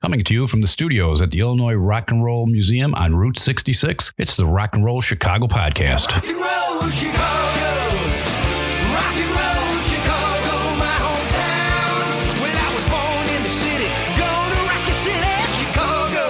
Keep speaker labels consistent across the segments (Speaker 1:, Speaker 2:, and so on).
Speaker 1: Coming to you from the studios at the Illinois Rock and Roll Museum on Route 66, it's the Rock and Roll Chicago podcast.
Speaker 2: Rock and roll Chicago, rock and roll Chicago, my hometown. Well, I was born in the city, gonna rock your city, Chicago.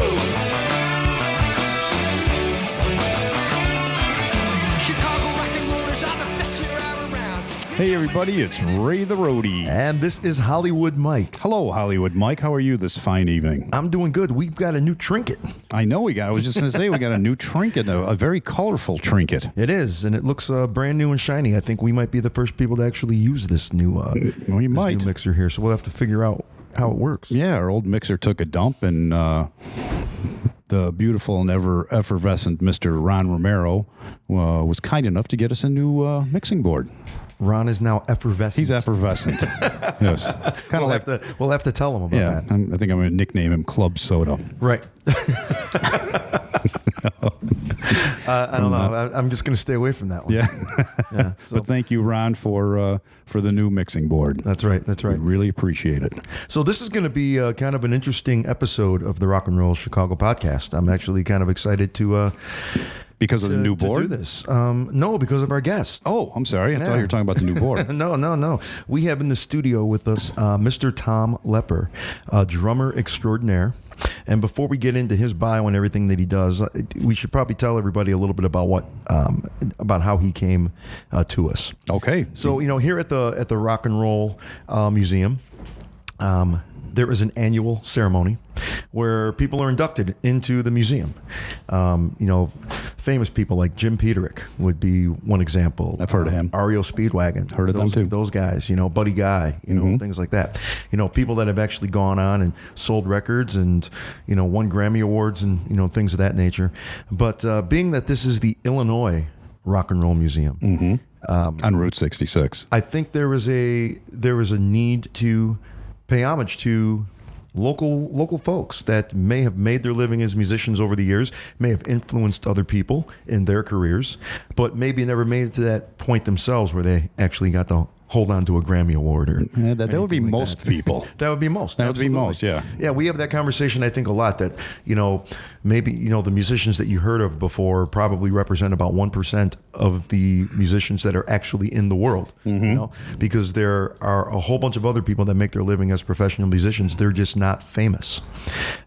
Speaker 2: Chicago rock and rollers are the best here out around.
Speaker 3: Hey everybody, it's Ray the Roadie.
Speaker 4: And this is Hollywood Mike.
Speaker 3: Hello, Hollywood Mike. How are you this fine evening?
Speaker 4: I'm doing good. We've got a new trinket.
Speaker 3: I know I was just going to say we got a new trinket, a very colorful trinket.
Speaker 4: It is, and it looks brand new and shiny. I think we might be the first people to actually use this new,
Speaker 3: new
Speaker 4: mixer here. So we'll have to figure out how it works.
Speaker 3: Yeah, our old mixer took a dump, and the beautiful and ever effervescent Mr. Ron Romero was kind enough to get us a new mixing board.
Speaker 4: Ron is now effervescent.
Speaker 3: He's effervescent. Yes. Kind of
Speaker 4: We'll have to tell him about that.
Speaker 3: I think I'm going to nickname him Club Soda.
Speaker 4: Right. I don't know. I'm just going to stay away from that one.
Speaker 3: Yeah.
Speaker 4: Yeah. So,
Speaker 3: But thank you, Ron, for the new mixing board.
Speaker 4: That's right. That's right.
Speaker 3: We really appreciate it.
Speaker 4: So this is going to be kind of an interesting episode of the Rock and Roll Chicago podcast. I'm actually kind of excited to
Speaker 3: Because of the new
Speaker 4: to
Speaker 3: board?
Speaker 4: do this. No, because of our guest.
Speaker 3: Oh, I'm sorry. I thought you were talking about the new board.
Speaker 4: No. We have in the studio with us Mr. Tom Lepper, drummer extraordinaire. And before we get into his bio and everything that he does, we should probably tell everybody a little bit about about how he came to us.
Speaker 3: Okay.
Speaker 4: So here at the Rock and Roll Museum, there is an annual ceremony where people are inducted into the museum. Famous people like Jim Peterick would be one example.
Speaker 3: I've heard of him.
Speaker 4: REO Speedwagon.
Speaker 3: Heard of them too.
Speaker 4: Those guys, Buddy Guy, things like that. People that have actually gone on and sold records and, won Grammy Awards and, things of that nature. But being that this is the Illinois Rock and Roll Museum.
Speaker 3: On Route 66.
Speaker 4: I think there was a need to pay homage to local folks that may have made their living as musicians over the years, may have influenced other people in their careers, but maybe never made it to that point themselves where they actually got to hold on to a Grammy Award or
Speaker 3: that would be most people.
Speaker 4: That would be most.
Speaker 3: That would be most, yeah.
Speaker 4: Yeah, we have that conversation, I think, a lot that, maybe, the musicians that you heard of before probably represent about 1% of the musicians that are actually in the world, because there are a whole bunch of other people that make their living as professional musicians. They're just not famous.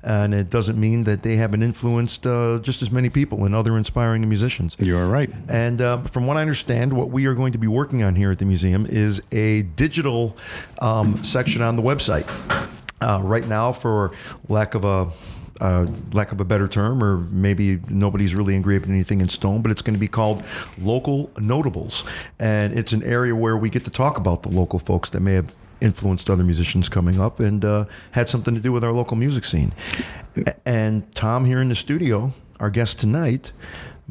Speaker 4: And it doesn't mean that they haven't influenced just as many people and other inspiring musicians.
Speaker 3: You are right.
Speaker 4: And from what I understand, what we are going to be working on here at the museum is a digital section on the website. Right now, for lack of a better term, or maybe nobody's really engraved anything in stone, but it's going to be called Local Notables. And it's an area where we get to talk about the local folks that may have influenced other musicians coming up and had something to do with our local music scene. And Tom here in the studio, our guest tonight,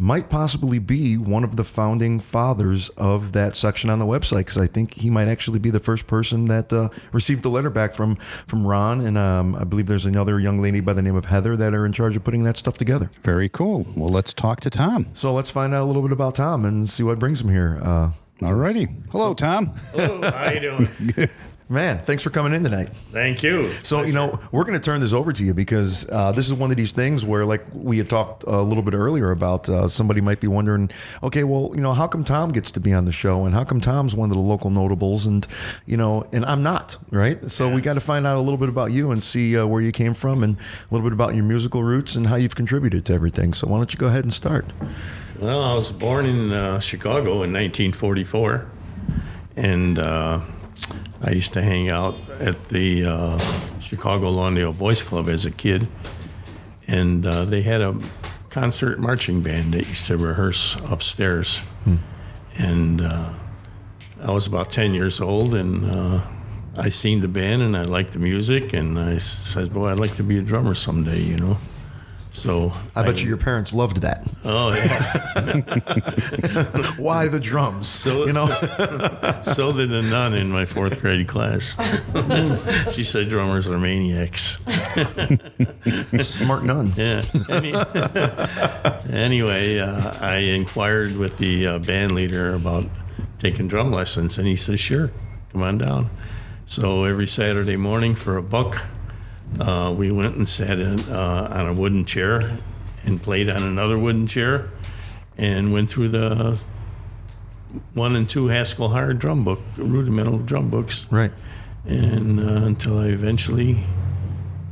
Speaker 4: might possibly be one of the founding fathers of that section on the website, because I think he might actually be the first person that received the letter back from Ron, and I believe there's another young lady by the name of Heather that are in charge of putting that stuff together.
Speaker 3: Very cool. Well, let's talk to Tom.
Speaker 4: So let's find out a little bit about Tom and see what brings him here.
Speaker 3: Alrighty. Hello, Tom.
Speaker 5: Hello, how you doing?
Speaker 4: Man, thanks for coming in tonight.
Speaker 5: Thank you.
Speaker 4: So, we're going to turn this over to you because this is one of these things where, like we had talked a little bit earlier about, somebody might be wondering, okay, well, how come Tom gets to be on the show, and how come Tom's one of the local notables, and I'm not, right? So we got to find out a little bit about you and see where you came from and a little bit about your musical roots and how you've contributed to everything. So why don't you go ahead and start?
Speaker 5: Well, I was born in Chicago in 1944, and I used to hang out at the Chicago Lawndale Boys Club as a kid, and they had a concert marching band that used to rehearse upstairs. And I was about 10 years old, and I seen the band, and I liked the music, and I said, boy, I'd like to be a drummer someday, So
Speaker 4: I bet your parents loved that.
Speaker 5: Oh, yeah.
Speaker 4: Why the drums?
Speaker 5: So did a nun in my fourth grade class. She said drummers are maniacs.
Speaker 4: Smart nun.
Speaker 5: Yeah. Anyway, I inquired with the band leader about taking drum lessons, and he said, sure, come on down. So every Saturday morning for $1, we went and sat on a wooden chair and played on another wooden chair and went through the 1 and 2 Haskell Hard drum book, rudimental drum books.
Speaker 4: Right.
Speaker 5: And until I eventually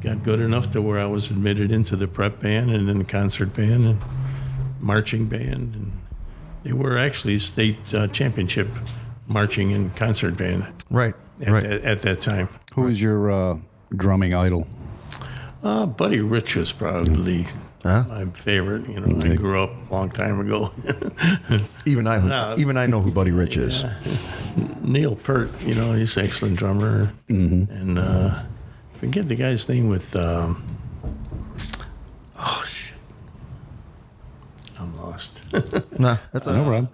Speaker 5: got good enough to where I was admitted into the prep band and then the concert band and marching band. And they were actually state championship marching and concert band
Speaker 4: Right.
Speaker 5: at that time.
Speaker 3: Who was your drumming idol?
Speaker 5: Buddy Rich was probably my favorite. You know, I grew up a long time ago.
Speaker 4: Even I know who Buddy Rich is.
Speaker 5: Neil Peart, you know, he's an excellent drummer. And forget the guy's name with, oh, shit. I'm lost.
Speaker 4: Nah, that's
Speaker 3: No problem.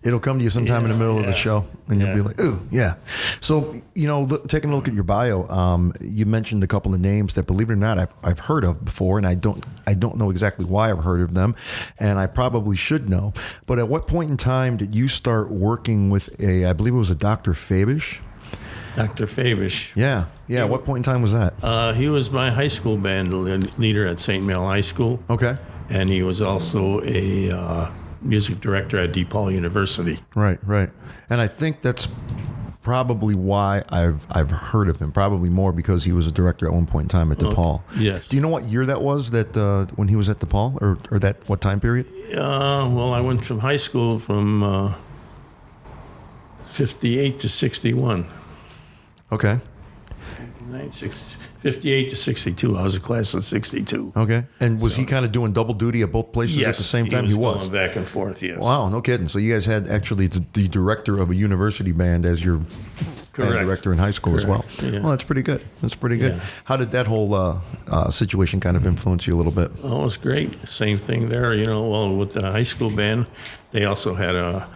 Speaker 4: It'll come to you sometime in the middle of the show, and you'll be like, "Ooh, yeah." So, you know, taking a look at your bio, you mentioned a couple of names that, believe it or not, I've heard of before, and I don't know exactly why I've heard of them, and I probably should know. But at what point in time did you start working with I believe it was a Dr. Fabish?
Speaker 5: Dr. Fabish.
Speaker 4: Yeah. At what point in time was that?
Speaker 5: He was my high school band leader at St. Mel High School.
Speaker 4: Okay.
Speaker 5: And he was also a music director at DePaul University.
Speaker 4: Right. And I think that's probably why I've heard of him. Probably more because he was a director at one point in time at DePaul.
Speaker 5: Yes.
Speaker 4: Do you know what year that was? That when he was at DePaul, or that what time period?
Speaker 5: Well, I went from high school from 58 to 61.
Speaker 4: Okay.
Speaker 5: 58 to 62. I was a class of 62.
Speaker 4: Okay. And was he kind of doing double duty at both places at the same time?
Speaker 5: He was going back and forth. Yes.
Speaker 4: Wow, no kidding. So you guys had actually the director of a university band as your band director in high school as well.
Speaker 5: Yeah.
Speaker 4: Well, that's pretty good.
Speaker 5: Yeah.
Speaker 4: How did that whole situation kind of influence you a little bit?
Speaker 5: Oh, it was great. Same thing there. You know, well, with the high school band, they also had a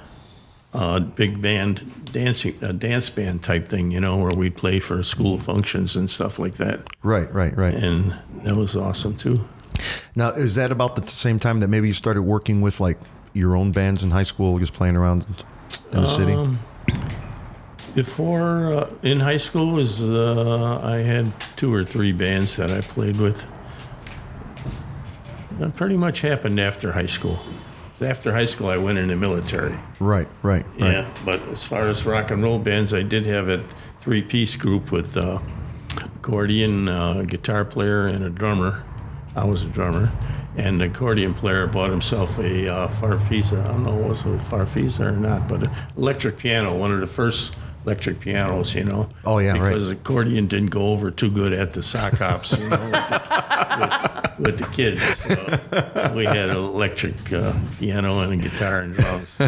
Speaker 5: big band dance band type thing, you know, where we'd play for school functions and stuff like that.
Speaker 4: Right.
Speaker 5: And that was awesome too.
Speaker 4: Now, is that about the same time that maybe you started working with like your own bands in high school, just playing around in the city?
Speaker 5: Before in high school was I had 2 or 3 bands that I played with. That pretty much happened after high school. After high school, I went in the military.
Speaker 4: Right.
Speaker 5: Yeah, but as far as rock and roll bands, I did have a 3-piece group with accordion, guitar player, and a drummer. I was a drummer. And the accordion player bought himself a Farfisa. I don't know was it a Farfisa or not, but an electric piano, one of the first electric pianos, you know.
Speaker 4: Oh, yeah,
Speaker 5: because accordion didn't go over too good at the sock hops, you know, with the kids. So we had an electric piano and a guitar and drums.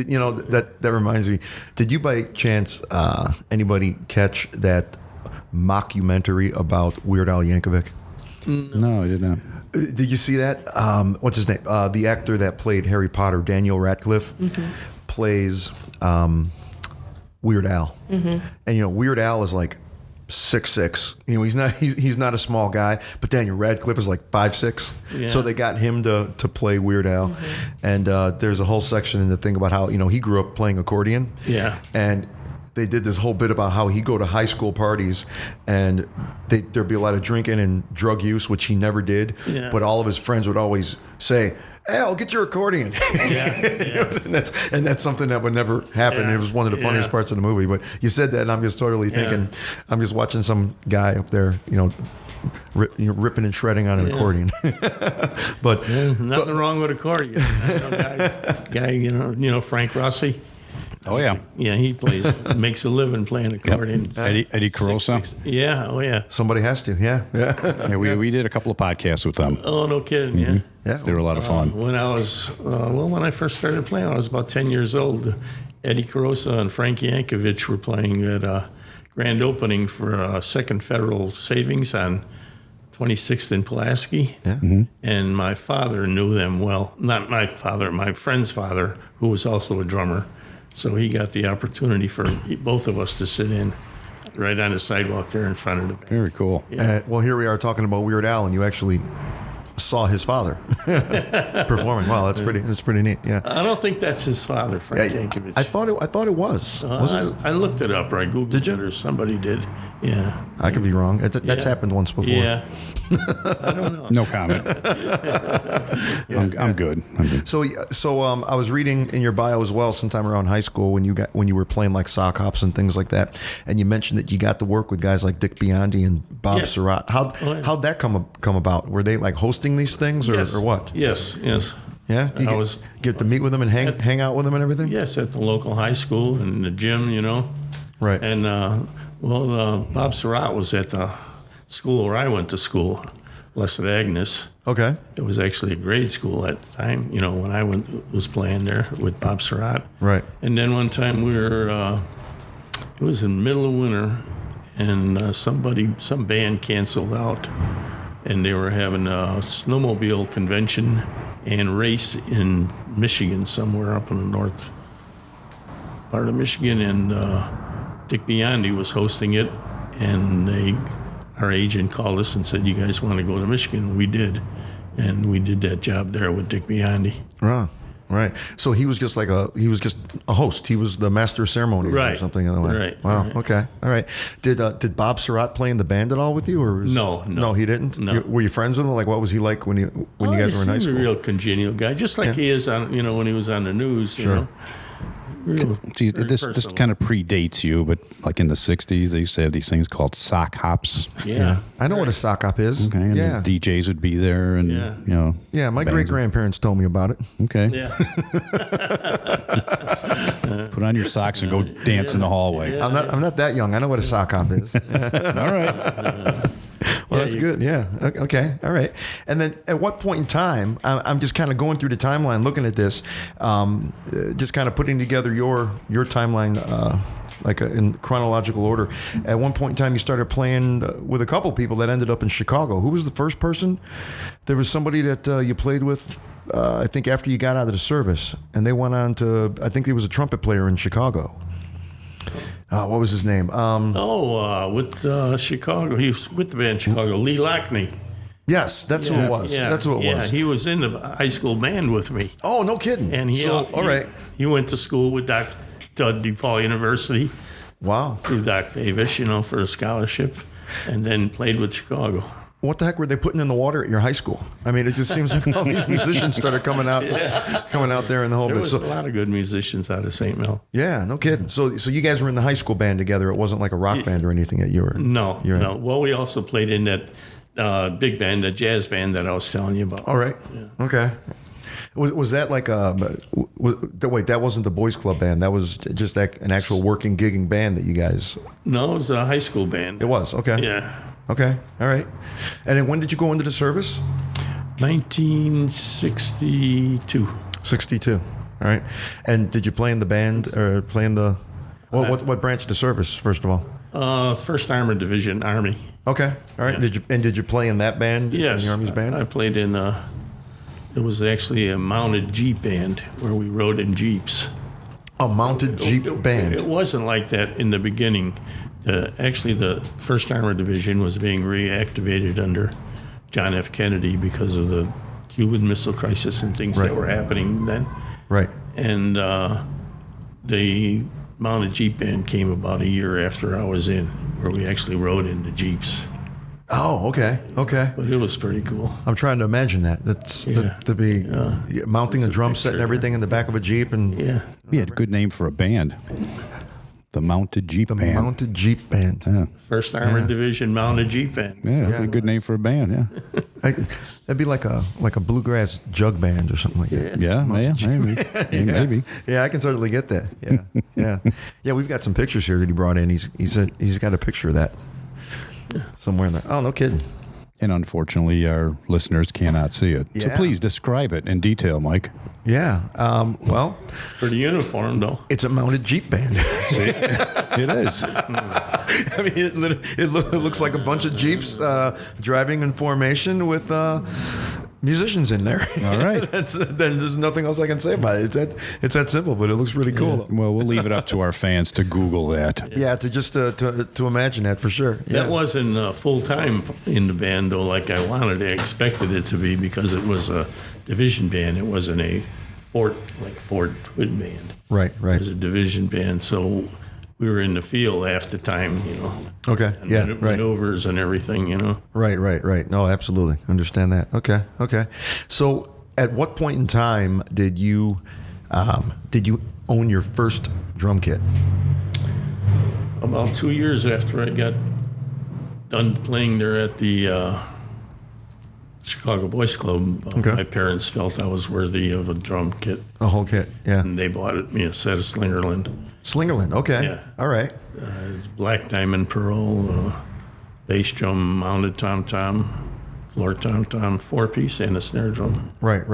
Speaker 4: You know, that reminds me. Did you by chance anybody catch that mockumentary about Weird Al Yankovic?
Speaker 3: No, I did not.
Speaker 4: Did you see that? What's his name? The actor that played Harry Potter, Daniel Radcliffe, plays Weird Al. And you know, Weird Al is like 6'6". You know, he's not a small guy, but Daniel Radcliffe is like 5'6".
Speaker 5: Yeah.
Speaker 4: So they got him to play Weird Al. And there's a whole section in the thing about how, you know, he grew up playing accordion.
Speaker 5: Yeah.
Speaker 4: And they did this whole bit about how he'd go to high school parties and there'd be a lot of drinking and drug use, which he never did.
Speaker 5: Yeah.
Speaker 4: But all of his friends would always say, "Hey, I'll get your accordion." And that's something that would never happen.
Speaker 5: Yeah.
Speaker 4: It was one of the funniest parts of the movie. But you said that, and I'm just totally thinking, I'm just watching some guy up there, you know, ripping and shredding on an accordion. But
Speaker 5: nothing wrong with accordion. I know guy, you know Frank Rossi.
Speaker 3: Oh, yeah.
Speaker 5: Yeah, he makes a living playing accordion.
Speaker 3: Eddie Carosa.
Speaker 5: Yeah, oh yeah.
Speaker 4: somebody has to, yeah.
Speaker 3: Yeah, we did a couple of podcasts with them.
Speaker 5: Oh, no kidding, yeah.
Speaker 4: Yeah.
Speaker 3: They were a lot of fun.
Speaker 5: When I was, when I first started playing, I was about 10 years old. Eddie Carosa and Frank Yankovic were playing at a grand opening for Second Federal Savings on 26th and Pulaski.
Speaker 4: Yeah.
Speaker 5: And my father knew them well. Not my father, my friend's father, who was also a drummer. So he got the opportunity for both of us to sit in right on the sidewalk there in front of the band.
Speaker 3: Very cool.
Speaker 5: Yeah.
Speaker 4: Well, here we are talking about Weird Al, and you actually saw his father performing. Wow, that's pretty neat. Yeah.
Speaker 5: I don't think that's his father, Frank Yankovic.
Speaker 4: I thought it was. Wasn't it?
Speaker 5: I looked it up, or I Googled
Speaker 4: Did you?
Speaker 5: it, or somebody did. Yeah.
Speaker 4: I could be wrong. That's happened once before.
Speaker 5: Yeah. I don't know.
Speaker 3: No comment. I'm good.
Speaker 4: So I was reading in your bio as well, sometime around high school when you were playing like sock hops and things like that, and you mentioned that you got to work with guys like Dick Biondi and Bob
Speaker 5: Yeah.
Speaker 4: Surratt.
Speaker 5: yeah.
Speaker 4: How'd that come about? Were they like hosting these things or what?
Speaker 5: Yes.
Speaker 4: Yeah, you get to meet with them and hang out with them and everything.
Speaker 5: Yes, at the local high school and the gym,
Speaker 4: Right.
Speaker 5: And Bob Surratt was at the school where I went to school, Blessed Agnes.
Speaker 4: Okay.
Speaker 5: It was actually a grade school at the time, when I was playing there with Bob Surratt.
Speaker 4: Right.
Speaker 5: And then one time we were, it was in the middle of winter, and some band canceled out, and they were having a snowmobile convention and race in Michigan, somewhere up in the north part of Michigan, and Dick Biondi was hosting it, and our agent called us and said, "You guys want to go to Michigan?" We did, and we did that job there with Dick Biondi.
Speaker 4: Right. So he was just a host. He was the master of ceremonies or
Speaker 5: Right.
Speaker 4: something in the way.
Speaker 5: Right.
Speaker 4: Wow.
Speaker 5: Right.
Speaker 4: Okay. All right. Did Bob Surratt play in the band at all with you, or
Speaker 5: No,
Speaker 4: he didn't.
Speaker 5: No.
Speaker 4: Were you friends with him? Like, what was he like when you guys were in high
Speaker 5: He
Speaker 4: school?
Speaker 5: seemed a real congenial guy, just like he is on, when he was on the news.
Speaker 4: Sure.
Speaker 5: Real,
Speaker 3: See,
Speaker 5: very
Speaker 3: this
Speaker 5: personal.
Speaker 3: kind of predates you, but like in the 60s, they used to have these things called sock hops.
Speaker 5: Yeah.
Speaker 4: I know what a sock hop is.
Speaker 3: Okay, and
Speaker 4: yeah.
Speaker 3: the DJs would be there, and
Speaker 5: Yeah.
Speaker 4: Yeah, my
Speaker 3: bands.
Speaker 4: great grandparents told me about it.
Speaker 3: Okay,
Speaker 5: Yeah.
Speaker 3: put on your socks and go dance in the hallway.
Speaker 4: I'm not that young. I know what a sock hop is.
Speaker 3: All right.
Speaker 4: Well, that's good. Yeah. Okay. All right. And then at what point in time, I'm just kind of going through the timeline, looking at this, just kind of putting together your timeline, in chronological order. At one point in time, you started playing with a couple people that ended up in Chicago. Who was the first person? There was somebody that you played with, I think, after you got out of the service, and they went on to, I think he was a trumpet player in Chicago. What was his name?
Speaker 5: With Chicago. He was with the band Chicago. Lee Lockney.
Speaker 4: Yes, that's who it was.
Speaker 5: Yeah,
Speaker 4: That's who it was.
Speaker 5: Yeah, he was in the high school band with me.
Speaker 4: Oh, no kidding.
Speaker 5: And
Speaker 4: all right.
Speaker 5: He went to school with DePaul University
Speaker 4: Wow.
Speaker 5: through Doc Davis, for a scholarship, and then played with Chicago.
Speaker 4: What the heck were they putting in the water at your high school? I mean, it just seems like all these musicians started coming out there in the whole
Speaker 5: There
Speaker 4: bit.
Speaker 5: was a lot of good musicians out of St. Mel.
Speaker 4: Yeah, no kidding. So you guys were in the high school band together. It wasn't like a rock band or anything that you were.
Speaker 5: No.
Speaker 4: in.
Speaker 5: Well, we also played in that big band, the jazz band that I was telling you about.
Speaker 4: All right.
Speaker 5: Yeah.
Speaker 4: Okay. Was that like wait, that wasn't the boys club band. That was just an actual working gigging band that you guys.
Speaker 5: No, it was a high school band.
Speaker 4: It was okay.
Speaker 5: Yeah.
Speaker 4: Okay. All right. And then when did you go into the service?
Speaker 5: 1962.
Speaker 4: 62. All right. And did you play in the band or play in the what branch of the service first of all?
Speaker 5: First Armored Division, Army.
Speaker 4: Okay. All right.
Speaker 5: Yeah.
Speaker 4: Did you play in that band?
Speaker 5: Yes.
Speaker 4: In the Army's band?
Speaker 5: I played in it was actually a mounted Jeep band where we rode in Jeeps.
Speaker 4: A mounted Jeep band.
Speaker 5: It wasn't like that in the beginning. Actually, the First Armored Division was being reactivated under John F. Kennedy because of the Cuban Missile Crisis and things
Speaker 4: Right.
Speaker 5: that were happening then.
Speaker 4: Right.
Speaker 5: And the mounted Jeep band came about a year after I was in, where we actually rode in the Jeeps.
Speaker 4: Oh, okay. Okay.
Speaker 5: But it was pretty cool.
Speaker 4: I'm trying to imagine that. That's to be mounting a drum set and everything in the back of a Jeep and
Speaker 5: Yeah.
Speaker 3: We had a good name for a band. The Mounted Jeep
Speaker 4: the
Speaker 3: Band.
Speaker 4: mounted Jeep band.
Speaker 3: Yeah,
Speaker 5: First Armored Division mounted Jeep band.
Speaker 3: that'd be a good name for a band. Yeah,
Speaker 4: That'd be like a bluegrass jug band or something like that.
Speaker 3: yeah, maybe. Maybe.
Speaker 4: Yeah, I can totally get that. Yeah. Yeah, we've got some pictures here that he brought in. He's got a picture of that somewhere in there. Oh, no kidding.
Speaker 3: And unfortunately, our listeners cannot see it. So
Speaker 4: Yeah.
Speaker 3: please describe it in detail, Mike.
Speaker 4: Yeah. Well,
Speaker 5: For the uniform, though.
Speaker 4: it's a mounted Jeep band.
Speaker 3: See, it is.
Speaker 4: I mean, it looks like a bunch of Jeeps driving in formation with musicians in there.
Speaker 3: All right.
Speaker 4: There's nothing else I can say about it. It's that simple, but it looks really cool.
Speaker 3: Well, we'll leave it up to our fans to Google that.
Speaker 4: Yeah, to imagine that for sure.
Speaker 5: That wasn't full time in the band though, like I wanted. I expected it to be because it was a division band. It wasn't a Ford Twin band.
Speaker 4: Right.
Speaker 5: It was a division band, so we were in the field half the time,
Speaker 4: Okay.
Speaker 5: and
Speaker 4: Yeah. Right.
Speaker 5: maneuvers and everything,
Speaker 4: Right. No, absolutely. Understand that. Okay. So, at what point in time did you own your first drum kit?
Speaker 5: About 2 years after I got done playing there at the Chicago Boys Club, my parents felt I was worthy of a drum kit,
Speaker 4: A whole kit. Yeah.
Speaker 5: and they bought me a set of Slingerland.
Speaker 4: Slingerland. Okay.
Speaker 5: Yeah.
Speaker 4: All right.
Speaker 5: Black Diamond Pearl, bass drum, mounted tom-tom, floor tom-tom, 4-piece, and a snare drum.
Speaker 4: Right.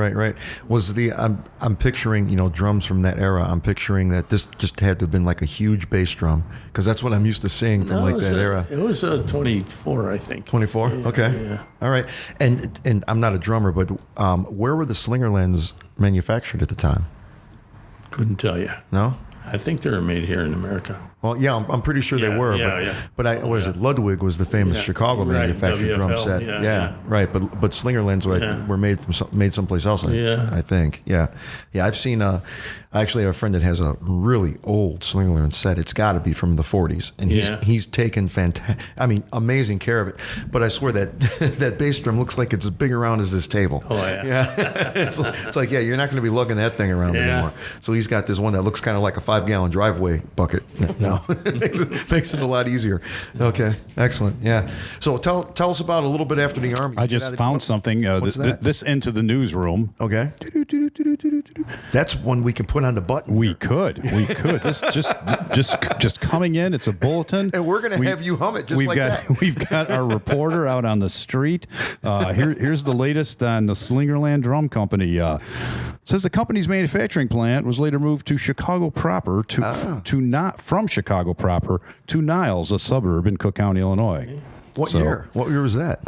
Speaker 4: Was I'm picturing, drums from that era. I'm picturing that this just had to have been like a huge bass drum because that's what I'm used to seeing from era.
Speaker 5: It was a 24, I think.
Speaker 4: 24. Okay.
Speaker 5: Yeah.
Speaker 4: All right. And I'm not a drummer, but where were the Slingerlands manufactured at the time?
Speaker 5: Couldn't tell you.
Speaker 4: No.
Speaker 5: I think they were made here in America.
Speaker 4: Well, yeah, I'm pretty sure they were. But what is it? Ludwig was the famous Chicago manufactured drum
Speaker 5: WFL,
Speaker 4: set.
Speaker 5: yeah.
Speaker 4: Right. But Slingerlands were made someplace else. I think. Yeah. I've seen. I actually have a friend that has a really old Slingerland set. It's got to be from the 40s, and he's taken amazing care of it. But I swear that that bass drum looks like it's as big around as this table.
Speaker 5: Oh yeah.
Speaker 4: Yeah. it's like you're not going to be lugging that thing around anymore. So he's got this one that looks kind of like a 5-gallon driveway bucket. No, makes it a lot easier. Okay, excellent. Yeah. So tell us about a little bit after the Army.
Speaker 3: I just found something.
Speaker 4: What's that?
Speaker 3: This into the newsroom.
Speaker 4: Okay. That's one we can put on the button.
Speaker 3: We could. This just coming in. It's a bulletin,
Speaker 4: and we're going to have you hum it just that.
Speaker 3: We've got our reporter out on the street. Here's the latest on the Slingerland Drum Company. Says the company's manufacturing plant was later moved to Chicago proper from Chicago proper to Niles, a suburb in Cook County, Illinois.
Speaker 4: What year? What year was that?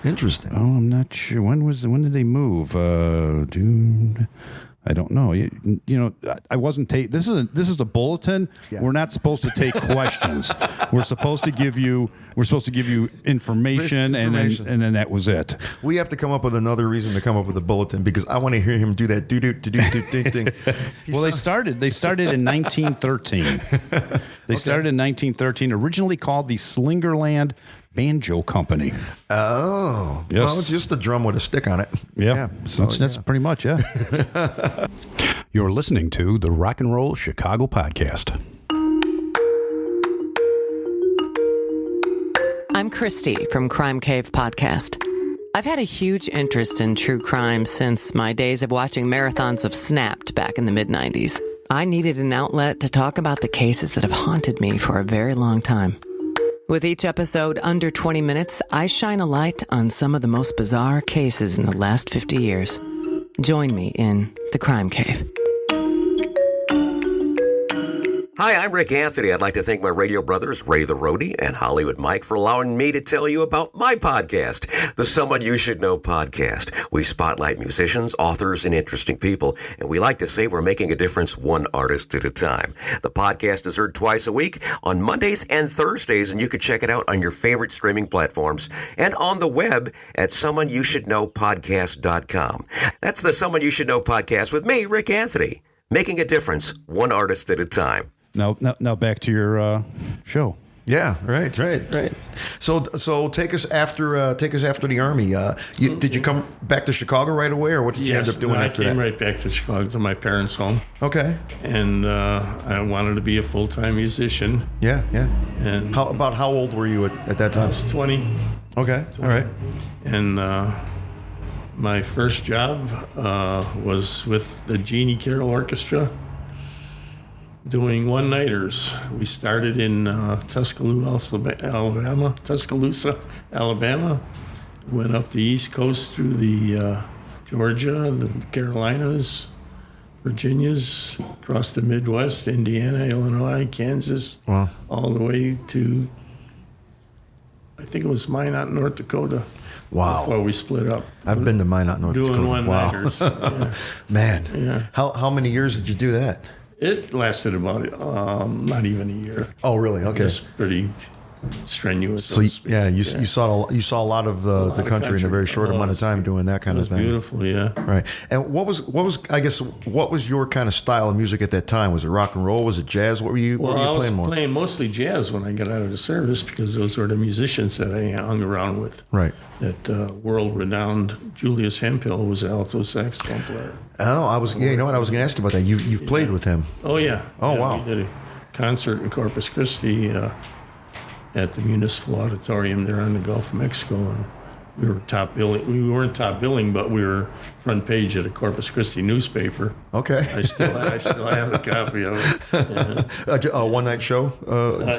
Speaker 4: Interesting.
Speaker 3: Oh, I'm not sure. When did they move? I don't know. I wasn't this is a bulletin. Yeah. We're not supposed to take questions. We're supposed to give you information, and then that was it.
Speaker 4: We have to come up with another reason to come up with a bulletin because I want to hear him do that do thing.
Speaker 3: Well, they started in 1913. They started in 1913, originally called the Slingerland Banjo Company.
Speaker 4: Oh.
Speaker 3: Yes.
Speaker 4: Well, it's just a drum with a stick on it.
Speaker 3: Yeah.
Speaker 4: So,
Speaker 3: that's pretty much, yeah. You're listening to the Rock and Roll Chicago Podcast.
Speaker 6: I'm Christy from Crime Cave Podcast. I've had a huge interest in true crime since my days of watching marathons of Snapped back in the mid-90s. I needed an outlet to talk about the cases that have haunted me for a very long time. With each episode under 20 minutes, I shine a light on some of the most bizarre cases in the last 50 years. Join me in the Crime Cave.
Speaker 7: Hi, I'm Rick Anthony. I'd like to thank my radio brothers, Ray the Roadie and Hollywood Mike, for allowing me to tell you about my podcast, the Someone You Should Know podcast. We spotlight musicians, authors, and interesting people, and we like to say we're making a difference one artist at a time. The podcast is heard twice a week on Mondays and Thursdays, and you can check it out on your favorite streaming platforms and on the web at someoneyoushouldknowpodcast.com. That's the Someone You Should Know podcast with me, Rick Anthony, making a difference one artist at a time.
Speaker 3: Now back to your show.
Speaker 4: Yeah, right. So take us after the Army. Did you come back to Chicago right away, or what did you end up doing after that?
Speaker 5: I came right back to Chicago to my parents' home.
Speaker 4: Okay.
Speaker 5: And I wanted to be a full-time musician.
Speaker 4: Yeah.
Speaker 5: And
Speaker 4: how old were you at that time?
Speaker 5: I was 20.
Speaker 4: Okay, 20. All right.
Speaker 5: And my first job was with the Jeannie Carroll Orchestra, doing one-nighters. We started in Tuscaloosa, Alabama, went up the East Coast through the Georgia, the Carolinas, Virginias, across the Midwest, Indiana, Illinois, Kansas,
Speaker 4: wow,
Speaker 5: all the way to, I think it was Minot, North Dakota.
Speaker 4: Wow.
Speaker 5: Before we split up.
Speaker 4: I've been to Minot, North
Speaker 5: Doing
Speaker 4: Dakota.
Speaker 5: one-nighters. Yeah.
Speaker 4: Man.
Speaker 5: Yeah.
Speaker 4: How many years did you do that?
Speaker 5: It lasted about not even a year.
Speaker 4: Oh, really? Okay.
Speaker 5: It's pretty strenuous.
Speaker 4: So you saw a lot of the country in a very short amount of time doing that kind of thing.
Speaker 5: Beautiful, yeah.
Speaker 4: Right. And what was your kind of style of music at that time? Was it rock and roll? Was it jazz? What were you playing more?
Speaker 5: I was playing mostly jazz when I got out of the service because those were the musicians that I hung around with.
Speaker 4: Right.
Speaker 5: That world-renowned Julius Hemphill was an alto saxophone player.
Speaker 4: Oh, you know what? I was going to ask you about that. You've played with him.
Speaker 5: Oh, yeah.
Speaker 4: Oh,
Speaker 5: yeah,
Speaker 4: wow.
Speaker 5: We did a concert in Corpus Christi at the Municipal Auditorium there on the Gulf of Mexico. And we were top billing. We weren't top billing, but we were front page of the Corpus Christi newspaper.
Speaker 4: Okay.
Speaker 5: I still have a copy of it.
Speaker 4: Like a one-night show?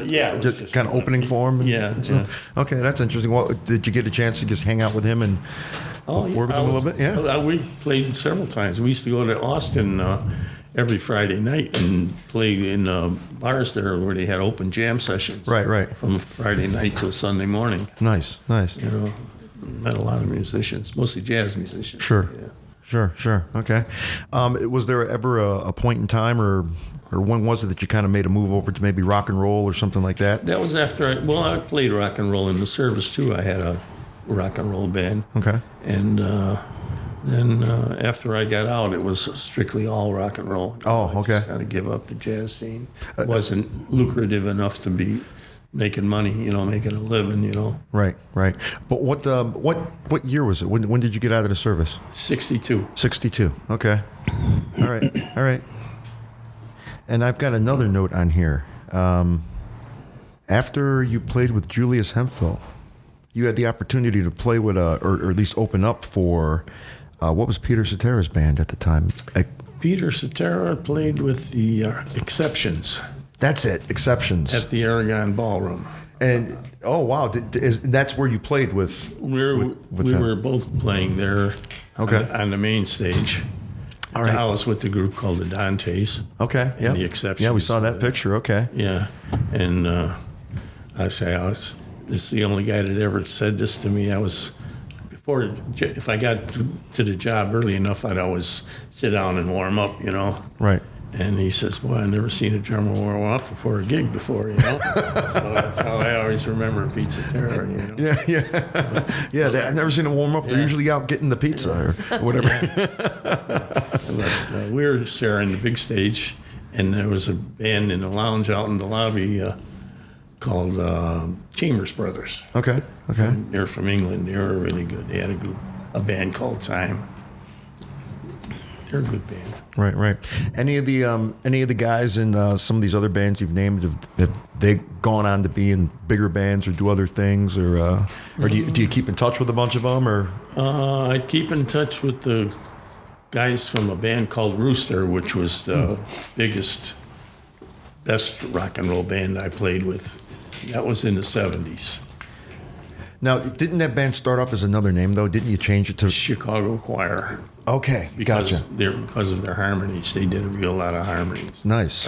Speaker 5: Yeah.
Speaker 4: Just kind of opening for him?
Speaker 5: Yeah.
Speaker 4: Okay, that's interesting. Did you get a chance to just hang out with him and work with him a little bit? Yeah.
Speaker 5: We played several times. We used to go to Austin every Friday night and play in bars there where they had open jam sessions.
Speaker 4: Right.
Speaker 5: From Friday night till Sunday morning.
Speaker 4: Nice.
Speaker 5: You know, met a lot of musicians, mostly jazz musicians.
Speaker 4: Sure.
Speaker 5: Yeah.
Speaker 4: Sure. Okay. Was there ever a point in time or when was it that you kind of made a move over to maybe rock and roll or something like that?
Speaker 5: That was after I played rock and roll in the service too. I had a rock and roll band.
Speaker 4: Okay.
Speaker 5: And then after I got out, it was strictly all rock and roll.
Speaker 4: Oh, okay.
Speaker 5: I just kind of give up the jazz scene. It wasn't lucrative enough to be making money, making a living,
Speaker 4: Right. But what year was it? When did you get out of the service?
Speaker 5: 62.
Speaker 4: 62. Okay. All right. And I've got another note on here. After you played with Julius Hemphill, you had the opportunity to play with or at least open up for what was Peter Cetera's band at the time?
Speaker 5: Peter Cetera played with the Exceptions.
Speaker 4: That's it, Exceptions.
Speaker 5: At the Aragon Ballroom.
Speaker 4: And oh wow, that's where you played with.
Speaker 5: We
Speaker 4: him.
Speaker 5: were both playing there.
Speaker 4: Okay.
Speaker 5: On the main stage.
Speaker 4: All right.
Speaker 5: I was with the group called the Dantes.
Speaker 4: Okay. Yeah.
Speaker 5: The Exceptions.
Speaker 4: Yeah, we saw that picture. Okay.
Speaker 5: Yeah, and this is the only guy that ever said this to me. If I got to the job early enough, I'd always sit down and warm up,
Speaker 4: Right.
Speaker 5: And he says, "Boy, I've never seen a drummer warm up before a gig before, So that's how I always remember Pete Cetera,
Speaker 4: Yeah. I've never seen them warm up. They're usually out getting the pizza or whatever.
Speaker 5: But we were just there on the big stage, and there was a band in the lounge out in the lobby called Chambers Brothers.
Speaker 4: Okay.
Speaker 5: They're from England. They were really good. They had a band called Time. They're a good band.
Speaker 4: Right. Any of the guys in some of these other bands you've named, have they gone on to be in bigger bands or do other things, or do you keep in touch with a bunch of them, or?
Speaker 5: I keep in touch with the guys from a band called Rooster, which was the best rock and roll band I played with. That was in the 70s.
Speaker 4: Now, didn't that band start off as another name, though? Didn't you change it to?
Speaker 5: Chicago Choir.
Speaker 4: Okay, gotcha.
Speaker 5: Because of their harmonies. They did a real lot of harmonies.
Speaker 4: Nice.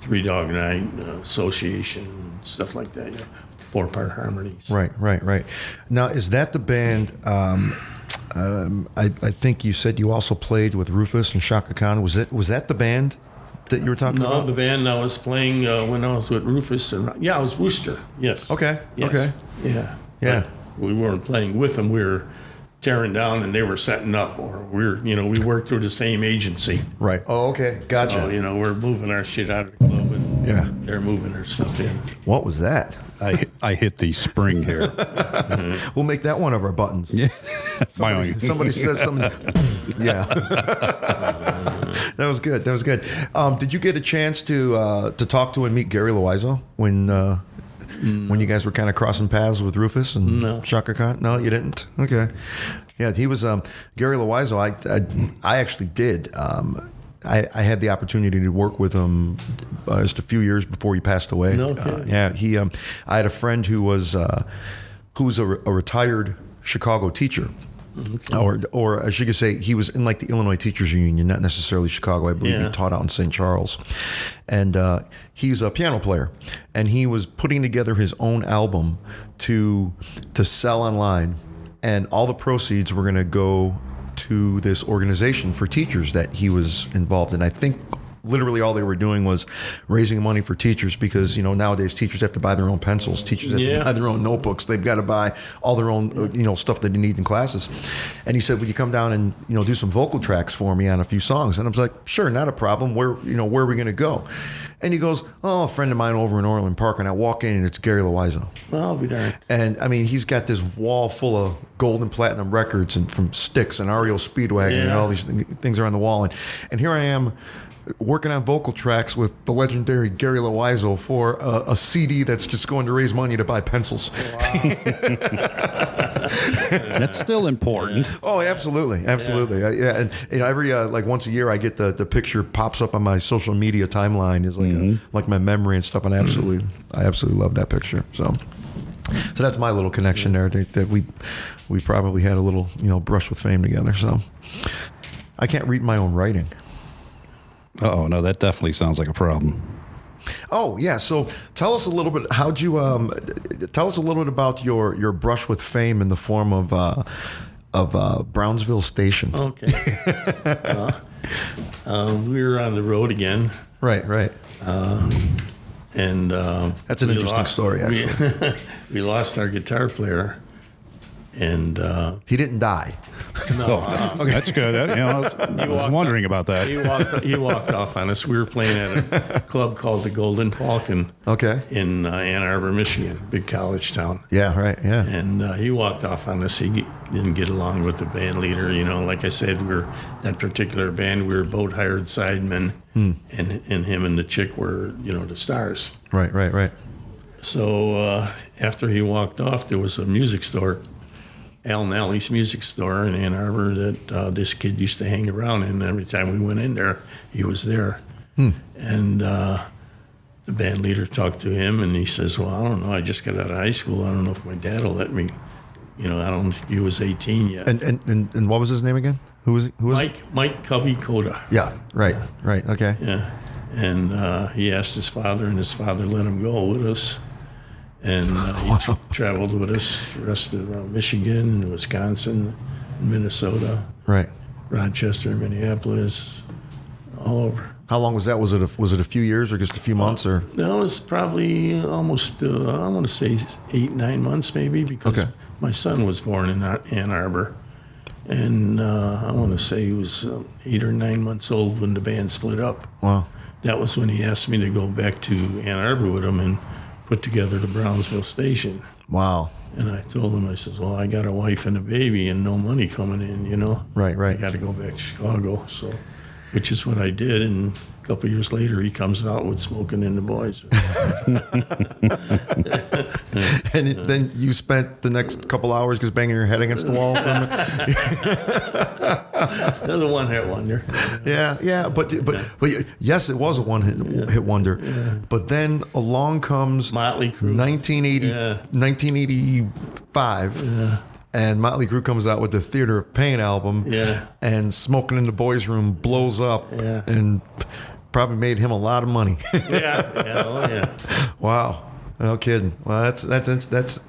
Speaker 5: Three Dog Night, Association, stuff like that. 4-part harmonies.
Speaker 4: Right. Now, is that the band? I think you said you also played with Rufus and Shaka Khan. Was that the band that you were talking about?
Speaker 5: No, the band I was playing when I was with Rufus and I was Wooster. Yes.
Speaker 4: Okay.
Speaker 5: Yes.
Speaker 4: Okay.
Speaker 5: Yeah.
Speaker 4: Yeah.
Speaker 5: But we weren't playing with them. We were tearing down and they were setting up, or we worked through the same agency.
Speaker 4: Right. Oh, okay. Gotcha.
Speaker 5: So, we're moving our shit out of the club and they're moving their stuff in.
Speaker 4: What was that?
Speaker 3: I hit the spring here.
Speaker 4: We'll make that one of our buttons.
Speaker 3: Yeah.
Speaker 4: Somebody says something. Yeah. That was good. Did you get a chance to talk to and meet Gary Loizo when you guys were kind of crossing paths with Rufus and Shaka Khan? No, you didn't? Okay. Yeah, he was Gary Loizo. I actually did. I had the opportunity to work with him just a few years before he passed away.
Speaker 5: No kidding.
Speaker 4: I had a friend who was a retired Chicago teacher, or as you could say, he was in like the Illinois Teachers Union, not necessarily Chicago. I believe he taught out in St. Charles, and he's a piano player, and he was putting together his own album to sell online, and all the proceeds were going to go to this organization for teachers that he was involved in. I think literally all they were doing was raising money for teachers because, nowadays teachers have to buy their own pencils. Teachers have to buy their own notebooks. They've got to buy all their own, stuff that they need in classes. And he said, would you come down and, do some vocal tracks for me on a few songs? And I was like, sure, not a problem. Where are we going to go? And he goes, a friend of mine over in Orland Park. And I walk in and it's Gary Loizo.
Speaker 5: Well, I'll be darned.
Speaker 4: And I mean, he's got this wall full of gold and platinum records and from Styx and REO Speedwagon and all these things are on the wall. And here I am, working on vocal tracks with the legendary Gary Loizo for a CD that's just going to raise money to buy pencils.
Speaker 5: Wow.
Speaker 3: That's still important.
Speaker 4: Oh, absolutely. Yeah. And every like once a year I get the picture pops up on my social media timeline is like like my memory and stuff, and I absolutely love that picture. So that's my little connection there that we probably had a little brush with fame together. So I can't read my own writing.
Speaker 3: Oh no, that definitely sounds like a problem.
Speaker 4: Oh yeah, so tell us a little bit. How'd you tell us a little bit about your brush with fame in the form of Brownsville Station?
Speaker 5: Okay. We were on the road again.
Speaker 4: Right.
Speaker 5: And
Speaker 4: that's an interesting story. Actually,
Speaker 5: we lost our guitar player, and
Speaker 4: he didn't die.
Speaker 3: Okay. That's good. I was wondering about that.
Speaker 5: He walked off on us. We were playing at a club called the Golden Falcon.
Speaker 4: Okay.
Speaker 5: In Ann Arbor, Michigan, big college town.
Speaker 4: Yeah, right. Yeah.
Speaker 5: And he walked off on us. He didn't get along with the band leader. Like I said, we were that particular band. We were boat hired sidemen, and him and the chick were the stars.
Speaker 4: Right.
Speaker 5: So after he walked off, there was a music store, Al Nally's music store in Ann Arbor, that this kid used to hang around in. Every time we went in there, he was there. And the band leader talked to him, and he says, well, I don't know. I just got out of high school. I don't know if my dad will let me. I don't think he was 18 yet.
Speaker 4: And what was his name again? Who was
Speaker 5: Mike Cubby Coda.
Speaker 4: Yeah, right. Okay.
Speaker 5: Yeah. And he asked his father, and his father let him go with us. And he traveled with us the rest of Michigan, Wisconsin, Minnesota,
Speaker 4: right,
Speaker 5: Rochester, Minneapolis, all over.
Speaker 4: How long was that? Was it a few years or just a few months? Or
Speaker 5: that was probably almost I want to say 8-9 months maybe, because my son was born in Ann Arbor, and I want to say he was 8 or 9 months old when the band split up.
Speaker 4: Wow.
Speaker 5: That was when he asked me to go back to Ann Arbor with him and put together the Brownsville Station.
Speaker 4: Wow.
Speaker 5: And I told him, I says, well, I got a wife and a baby and no money coming in,
Speaker 4: Right.
Speaker 5: I got to go back to Chicago. So, which is what I did. And a couple of years later, he comes out with Smoking in the Boys.
Speaker 4: And then you spent the next couple hours just banging your head against the wall from it.
Speaker 5: Another one-hit wonder.
Speaker 4: Yeah. But yes, it was a one-hit wonder. Yeah. But then along comes
Speaker 5: Motley Crue.
Speaker 4: 1985. Yeah. And Motley Crue comes out with the Theater of Pain album. Yeah. And Smoking in the Boys Room blows up. Yeah. And probably made him a lot of money.
Speaker 5: Yeah.
Speaker 4: Wow. No kidding. Well, that's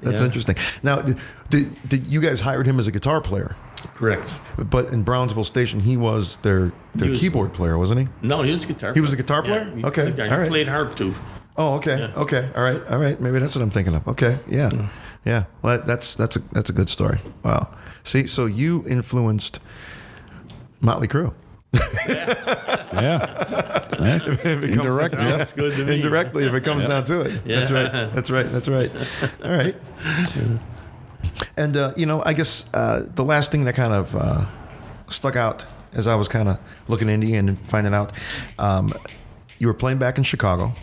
Speaker 4: interesting. Now, did you guys hired him as a guitar player?
Speaker 5: Correct.
Speaker 4: But in Brownsville Station, he was their keyboard player, wasn't he?
Speaker 5: No, he was a guitar player.
Speaker 4: He was a guitar player?
Speaker 5: Yeah,
Speaker 4: okay.
Speaker 5: He
Speaker 4: all right.
Speaker 5: played harp too.
Speaker 4: Oh, okay. Yeah. Okay. All right. Maybe that's what I'm thinking of. Okay. Yeah. Yeah. Well, that's a good story. Wow. See, so you influenced Motley Crue.
Speaker 3: Yeah.
Speaker 4: Indirectly,
Speaker 5: Sounds good to me.
Speaker 4: Indirectly, if it comes down to it.
Speaker 5: Yeah.
Speaker 4: That's right. All right. And I guess the last thing that kind of stuck out as I was kind of looking into you and finding out, you were playing back in Chicago,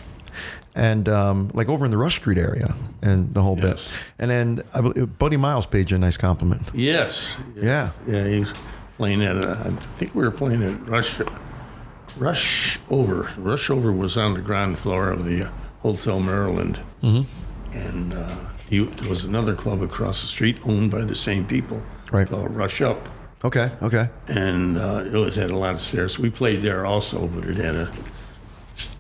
Speaker 4: and like over in the Rush Street area, and the whole bit. And then I believe Buddy Miles paid you a nice compliment.
Speaker 5: Yes.
Speaker 4: Yeah.
Speaker 5: Yeah, he's playing at, I think we were playing at Rush Over. Rush Over was on the ground floor of the Hotel Maryland. Mm-hmm. And there was another club across the street owned by the same people,
Speaker 4: Right.
Speaker 5: called Rush Up.
Speaker 4: Okay.
Speaker 5: And it had a lot of stairs. We played there also, but it had a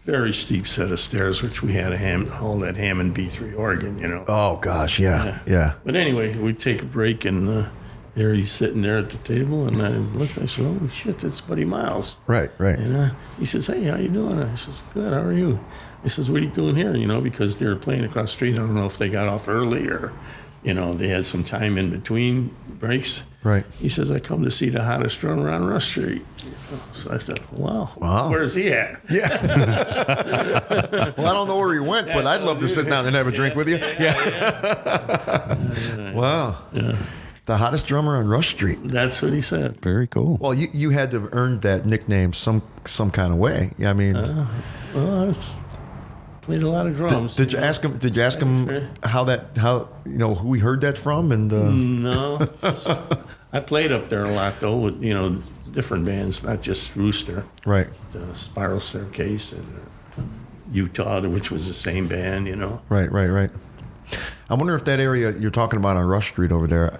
Speaker 5: very steep set of stairs, which we had all that Hammond B3 organ, you know.
Speaker 4: Oh gosh, yeah.
Speaker 5: But anyway, we'd take a break, and there he's sitting there at the table, and I looked, I said, "Oh shit, that's Buddy Miles."
Speaker 4: Right.
Speaker 5: And he says, "Hey, how you doing?" I says, "Good, how are you?" He says, "What are you doing here?" You know, because they were playing across the street. I don't know if they got off early or, you know, they had some time in between breaks.
Speaker 4: Right.
Speaker 5: He says, "I come to see the hottest drummer on Rush Street." So I thought, wow. Where's he at?
Speaker 4: Yeah. Well, I don't know where he went, but I'd love to sit down and have a drink with you. Yeah. Wow.
Speaker 5: Yeah.
Speaker 4: The hottest drummer on Rush Street.
Speaker 5: That's what he said.
Speaker 3: Very cool.
Speaker 4: Well, you had to have earned that nickname some kind of way. I mean,
Speaker 5: Well, I played a lot of drums.
Speaker 4: did you ask him? Did you ask him how you know who he heard that from? And
Speaker 5: No. I played up there a lot, though, with, you know, different bands, not just Rooster.
Speaker 4: right,
Speaker 5: The Spiral Staircase and Utah, which was the same band, you know.
Speaker 4: right. I wonder if that area you're talking about on Rush Street over there,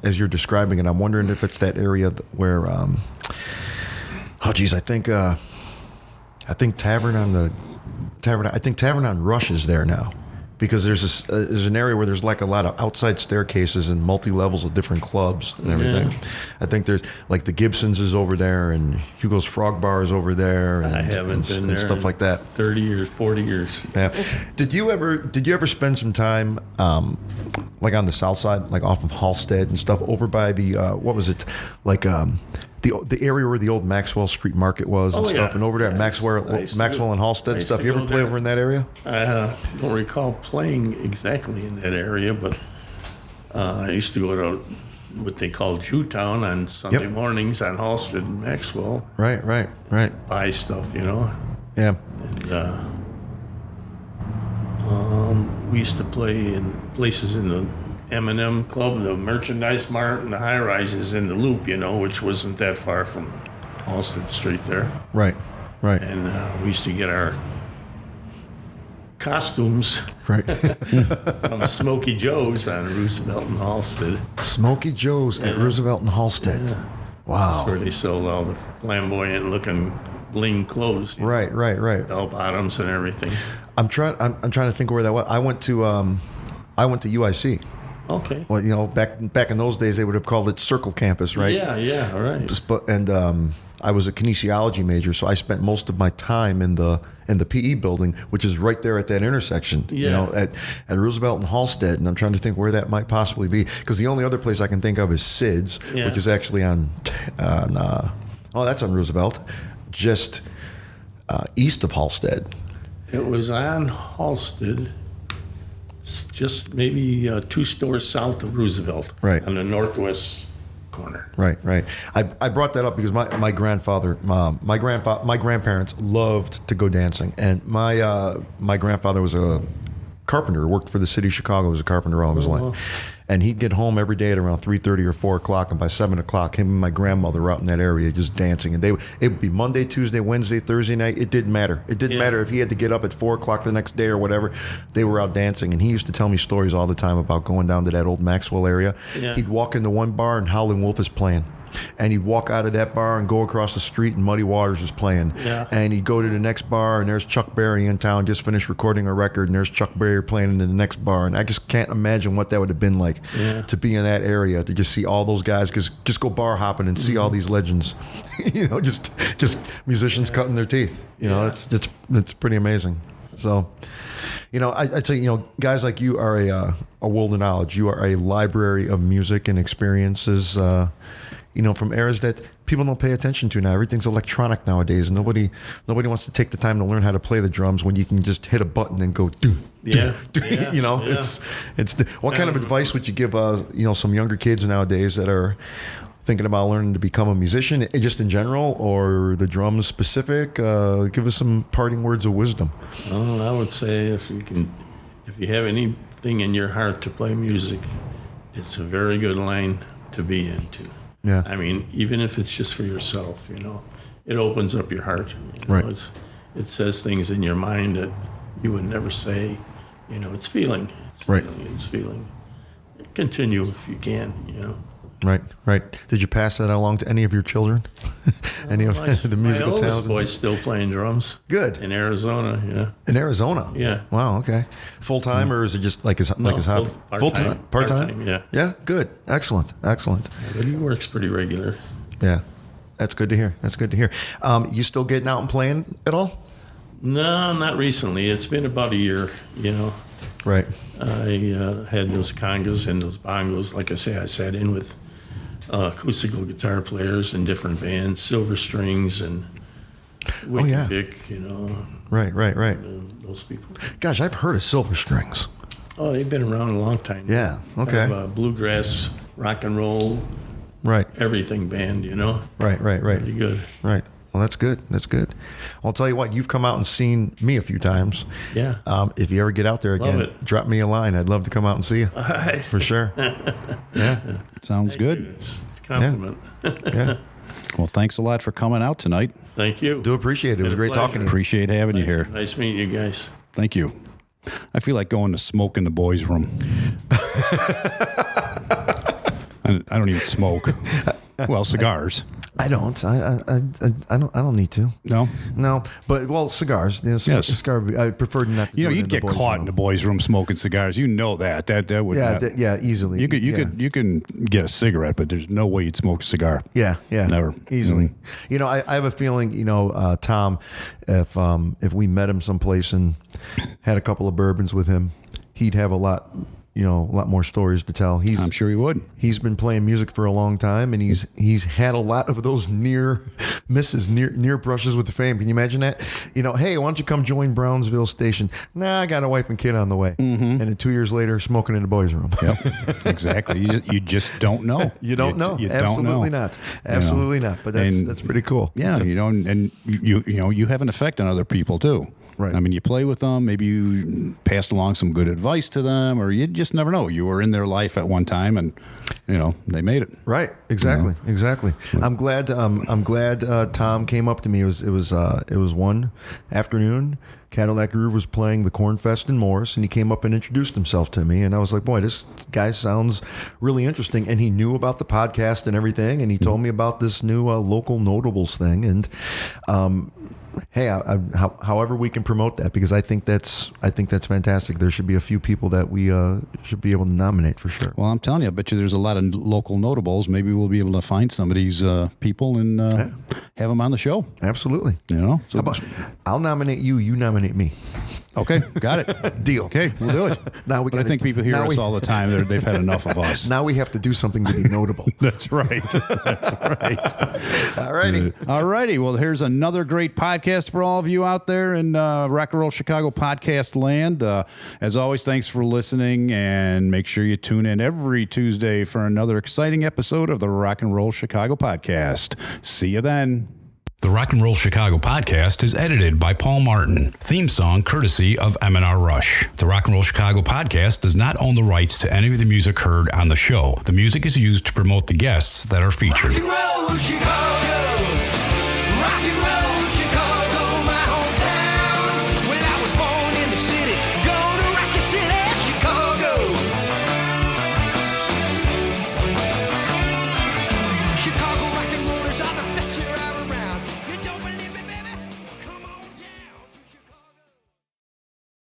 Speaker 4: as you're describing it, I'm wondering if it's that area where, I think Tavern on Rush is there now, because there's an area where there's like a lot of outside staircases and multi levels of different clubs and everything.
Speaker 5: Yeah.
Speaker 4: I think there's like the Gibsons is over there and Hugo's Frog Bar is over there. And,
Speaker 5: I haven't been
Speaker 4: and
Speaker 5: there
Speaker 4: stuff
Speaker 5: in
Speaker 4: like that.
Speaker 5: 30 years, 40 years.
Speaker 4: Yeah. Did you ever spend some time like on the south side, like off of Halstead and stuff, over by the what was it, like the area where the old Maxwell Street Market was and
Speaker 5: Oh,
Speaker 4: stuff,
Speaker 5: yeah.
Speaker 4: and over there at
Speaker 5: Yeah.
Speaker 4: Maxwell and Halstead and stuff. You ever play over in that area?
Speaker 5: I don't recall playing exactly in that area, but I used to go to what they call Jewtown on Sunday
Speaker 4: Yep.
Speaker 5: mornings on Halstead and Maxwell,
Speaker 4: Right.
Speaker 5: buy stuff, you know.
Speaker 4: Yeah.
Speaker 5: And we used to play in places in the M&M Club, the Merchandise Mart, and the High Rises in the Loop, you know, which wasn't that far from Halstead Street there.
Speaker 4: Right.
Speaker 5: And we used to get our costumes
Speaker 4: Right.
Speaker 5: from Smoky Joe's on Roosevelt and Halstead.
Speaker 4: Smoky Joe's at Roosevelt and Halstead.
Speaker 5: That's
Speaker 4: Wow.
Speaker 5: where they sold all the flamboyant looking bling clothes. you know,
Speaker 4: Right.
Speaker 5: Bell bottoms and everything.
Speaker 4: I'm trying to think where that was. I went to UIC.
Speaker 5: Okay.
Speaker 4: Well, you know, back in those days, they would have called it Circle Campus, right?
Speaker 5: Yeah, all right.
Speaker 4: And I was a kinesiology major, so I spent most of my time in the PE building, which is right there at that intersection. You
Speaker 5: Yeah.
Speaker 4: know, at Roosevelt and Halstead, and I'm trying to think where that might possibly be, because the only other place I can think of is Sid's,
Speaker 5: Yeah.
Speaker 4: which is actually that's on Roosevelt, just east of Halstead.
Speaker 5: It was on Halstead. It's just maybe 2 stores south of Roosevelt.
Speaker 4: Right.
Speaker 5: On the northwest corner.
Speaker 4: Right. I brought that up because my grandparents loved to go dancing, and my grandfather was a carpenter, worked for the city of Chicago, was a carpenter all of his life. And he'd get home every day at around 3:30 or 4 o'clock, and by 7 o'clock, him and my grandmother were out in that area just dancing. And it would be Monday, Tuesday, Wednesday, Thursday night. It didn't matter. It didn't matter if he had to get up at 4 o'clock the next day or whatever. They were out dancing, and he used to tell me stories all the time about going down to that old Maxwell area.
Speaker 5: Yeah.
Speaker 4: He'd walk into one bar, and Howlin' Wolf is playing. And he'd walk out of that bar and go across the street, and Muddy Waters is playing.
Speaker 5: Yeah.
Speaker 4: And he'd go to the next bar, and there's Chuck Berry in town, just finished recording a record, and there's Chuck Berry playing in the next bar. And I just can't imagine what that would have been like to be in that area, to just see all those guys, just go bar hopping and see all these legends, you know, just musicians cutting their teeth. You know, it's pretty amazing. So, you know, I tell you, you know, guys like you are a world of knowledge. You are a library of music and experiences. You know, from eras that people don't pay attention to now. Everything's electronic nowadays, and nobody wants to take the time to learn how to play the drums when you can just hit a button and go do.
Speaker 5: Yeah.
Speaker 4: You know,
Speaker 5: Yeah.
Speaker 4: it's what kind of advice would you give you know, some younger kids nowadays that are thinking about learning to become a musician, just in general, or the drums specific? Give us some parting words of wisdom.
Speaker 5: Well, I would say if you have anything in your heart to play music, it's a very good line to be into.
Speaker 4: Yeah.
Speaker 5: I mean, even if it's just for yourself, you know, it opens up your heart. You know,
Speaker 4: Right.
Speaker 5: It says things in your mind that you would never say. You know, it's feeling.
Speaker 4: Right.
Speaker 5: It's feeling. Continue if you can, you know.
Speaker 4: Right, right. Did you pass that along to any of your children? Any of the musical
Speaker 5: My oldest
Speaker 4: talents?
Speaker 5: boy's still playing drums.
Speaker 4: Good.
Speaker 5: In Arizona, yeah.
Speaker 4: In Arizona?
Speaker 5: Yeah.
Speaker 4: Wow, okay. Full time or is it just like his hobby? Full time. Part-time?
Speaker 5: Part-time, yeah.
Speaker 4: Yeah, good. Excellent. Excellent.
Speaker 5: But he works pretty regular.
Speaker 4: Yeah. That's good to hear. That's good to hear. You still getting out and playing at all?
Speaker 5: No, not recently. It's been about a year, you know.
Speaker 4: Right.
Speaker 5: I had those congas and those bongos. Like I say, I sat in with acoustical guitar players in different bands, Silver Strings and Wicked Vic, you know.
Speaker 4: Right.
Speaker 5: Those people.
Speaker 4: Gosh, I've heard of Silver Strings.
Speaker 5: Oh, they've been around a long time.
Speaker 4: Yeah, okay.
Speaker 5: Kind of a bluegrass, rock and roll,
Speaker 4: Right.
Speaker 5: everything band, you know.
Speaker 4: Right.
Speaker 5: Pretty good.
Speaker 4: Right. Well, that's good. That's good. I'll tell you what, you've come out and seen me a few times.
Speaker 5: Yeah.
Speaker 4: If you ever get out there
Speaker 5: Love
Speaker 4: again,
Speaker 5: it.
Speaker 4: drop me a line. I'd love to come out and see you.
Speaker 5: All right.
Speaker 4: For sure. Yeah.
Speaker 3: Sounds good.
Speaker 5: It's a compliment.
Speaker 4: Yeah.
Speaker 3: Well, thanks a lot for coming out tonight.
Speaker 5: Thank you.
Speaker 4: Do appreciate it. It was
Speaker 5: Been a
Speaker 4: great talking to you.
Speaker 3: Appreciate having you here.
Speaker 5: Nice meeting you guys.
Speaker 3: Thank you. I feel like going to smoke in the boys' room. I don't even smoke. Well, cigars.
Speaker 4: I don't. I don't need to.
Speaker 3: No?
Speaker 4: But cigars. You know,
Speaker 3: Yes.
Speaker 4: cigar. I prefer not to.
Speaker 3: You know,
Speaker 4: do it
Speaker 3: you'd
Speaker 4: in
Speaker 3: get
Speaker 4: the boys'
Speaker 3: caught
Speaker 4: room.
Speaker 3: in the boys' room smoking cigars. You know that. That would
Speaker 4: Yeah,
Speaker 3: not,
Speaker 4: easily.
Speaker 3: You can get a cigarette, but there's no way you'd smoke a cigar.
Speaker 4: Yeah.
Speaker 3: Never.
Speaker 4: Easily.
Speaker 3: Mm.
Speaker 4: You know, I have a feeling, you know, Tom, if we met him someplace and had a couple of bourbons with him, he'd have a lot more stories to tell.
Speaker 3: I'm sure he would.
Speaker 4: He's been playing music for a long time, and he's had a lot of those near misses, near brushes with the fame. Can you imagine that? You know, hey, why don't you come join Brownsville Station? Nah, I got a wife and kid on the way. Mm-hmm. And then 2 years later, smoking in the boys' room.
Speaker 3: Yep. Exactly. You just don't know.
Speaker 4: You don't know.
Speaker 3: You
Speaker 4: Absolutely
Speaker 3: don't know.
Speaker 4: not. Absolutely not. But that's pretty cool.
Speaker 3: Yeah, you know, and you have an effect on other people too.
Speaker 4: Right.
Speaker 3: I mean, you play with them. Maybe you passed along some good advice to them, or you just never know. You were in their life at one time, and you know they made it.
Speaker 4: Right. Exactly. Exactly. I'm glad. Tom came up to me. It was one afternoon. Cadillac Groove was playing the Cornfest in Morris, and he came up and introduced himself to me. And I was like, boy, this guy sounds really interesting. And he knew about the podcast and everything. And he told me about this new local notables thing. And hey, however we can promote that, because I think that's fantastic. There should be a few people that we should be able to nominate for sure.
Speaker 3: Well, I'm telling you, I bet you there's a lot of local notables. Maybe we'll be able to find some of these people and have them on the show.
Speaker 4: Absolutely.
Speaker 3: You know, so
Speaker 4: How about, I'll nominate you. You nominate me.
Speaker 3: okay, got it.
Speaker 4: Deal.
Speaker 3: Okay, we'll do it.
Speaker 4: Now we
Speaker 3: but I
Speaker 4: gotta-
Speaker 3: think people hear
Speaker 4: now
Speaker 3: us
Speaker 4: we-
Speaker 3: all the time. They've had enough of us.
Speaker 4: Now we have to do something to be notable.
Speaker 3: That's right. That's right.
Speaker 4: All righty.
Speaker 3: All righty. Well, here's another great podcast for all of you out there in Rock and Roll Chicago podcast land. As always, thanks for listening, and make sure you tune in every Tuesday for another exciting episode of the Rock and Roll Chicago podcast. See you then.
Speaker 1: The Rock and Roll Chicago podcast is edited by Paul Martin. Theme song courtesy of M&R Rush. The Rock and Roll Chicago podcast does not own the rights to any of the music heard on the show. The music is used to promote the guests that are featured.
Speaker 2: Rock and roll Chicago. Rock and roll.